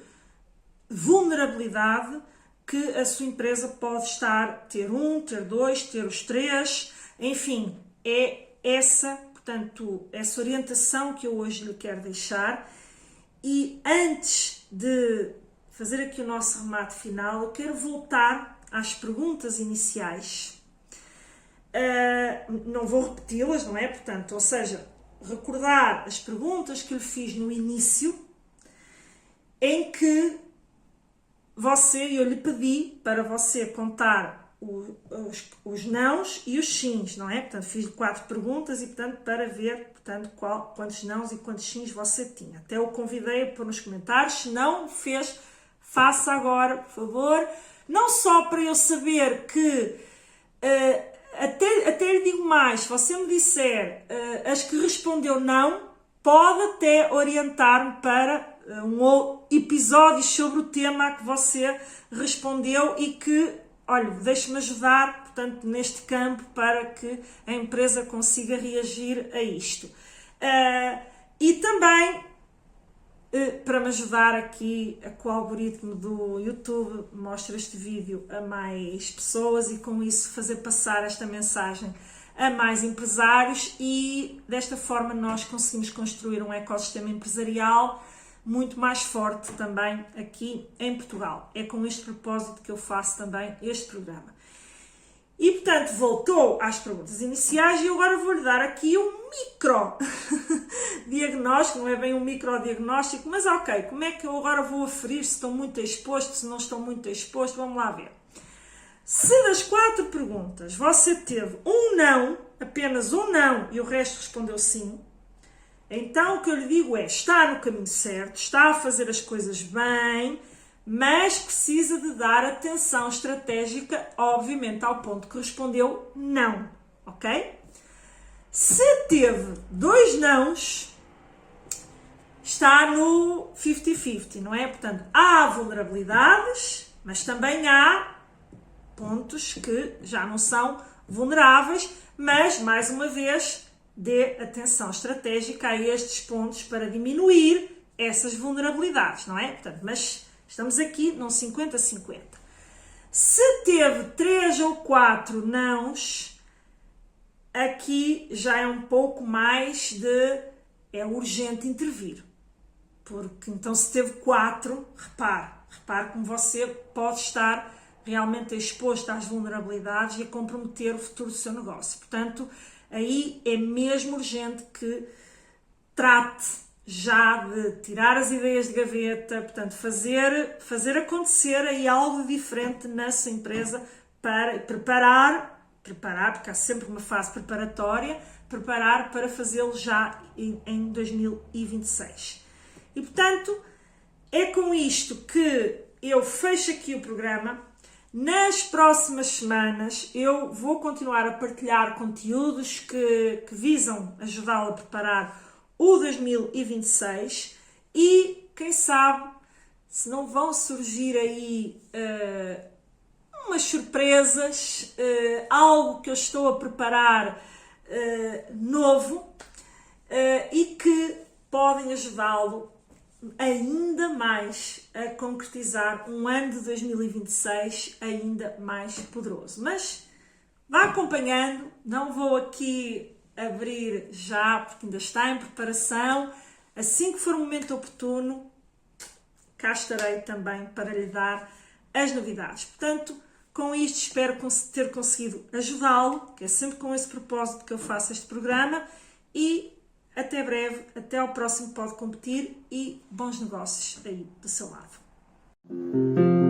vulnerabilidade que a sua empresa pode ter ter dois, ter os três, enfim, é essa orientação que eu hoje lhe quero deixar. E antes de fazer aqui o nosso remate final, eu quero voltar às perguntas iniciais. Não vou repeti-las, não é? Portanto, ou seja, recordar as perguntas que eu lhe fiz no início, em que eu lhe pedi para você contar os nãos e os sims, não é? Portanto, fiz 4 perguntas e, portanto, para ver, portanto, quantos nãos e quantos sims você tinha. Até o convidei a pôr nos comentários. Se não fez, faça agora, por favor. Não só para eu saber que, até lhe digo mais, se você me disser as que respondeu não, pode até orientar-me para um episódio sobre o tema a que você respondeu e que, olha, deixe-me ajudar, portanto, neste campo para que a empresa consiga reagir a isto. E também para me ajudar aqui a que o algoritmo do YouTube mostre este vídeo a mais pessoas e com isso fazer passar esta mensagem a mais empresários e desta forma nós conseguimos construir um ecossistema empresarial muito mais forte também aqui em Portugal. É com este propósito que eu faço também este programa. E, portanto, voltou às perguntas iniciais e eu agora vou-lhe dar aqui um micro-diagnóstico, não é bem um micro-diagnóstico, mas ok, como é que eu agora vou aferir se estou muito exposto, se não estou muito exposto? Vamos lá ver. Se das 4 perguntas você teve um não, apenas um não, e o resto respondeu sim, então o que eu lhe digo é, está no caminho certo, está a fazer as coisas bem, mas precisa de dar atenção estratégica, obviamente, ao ponto que respondeu não, ok? Se teve 2 nãos, está no 50-50, não é? Portanto, há vulnerabilidades, mas também há pontos que já não são vulneráveis, mas, mais uma vez, dê atenção estratégica a estes pontos para diminuir essas vulnerabilidades, não é? Portanto, mas estamos aqui num 50-50. Se teve 3 ou 4 nãos, aqui já é um pouco mais é urgente intervir. Porque, então, se teve 4, repare como você pode estar realmente exposto às vulnerabilidades e a comprometer o futuro do seu negócio. Portanto, aí é mesmo urgente que trate já de tirar as ideias de gaveta, portanto, fazer acontecer aí algo diferente na sua empresa para preparar, porque há sempre uma fase preparatória, preparar para fazê-lo já em 2026. E, portanto, é com isto que eu fecho aqui o programa. Nas próximas semanas eu vou continuar a partilhar conteúdos que visam ajudá-lo a preparar o 2026 e, quem sabe, se não vão surgir aí umas surpresas, algo que eu estou a preparar novo e que podem ajudá-lo ainda mais a concretizar um ano de 2026 ainda mais poderoso. Mas vá acompanhando, não vou aqui abrir já porque ainda está em preparação. Assim que for o momento oportuno, cá estarei também para lhe dar as novidades. Portanto, com isto espero ter conseguido ajudá-lo, que é sempre com esse propósito que eu faço este programa, e Até breve, até ao próximo Pode Competir e bons negócios aí do seu lado.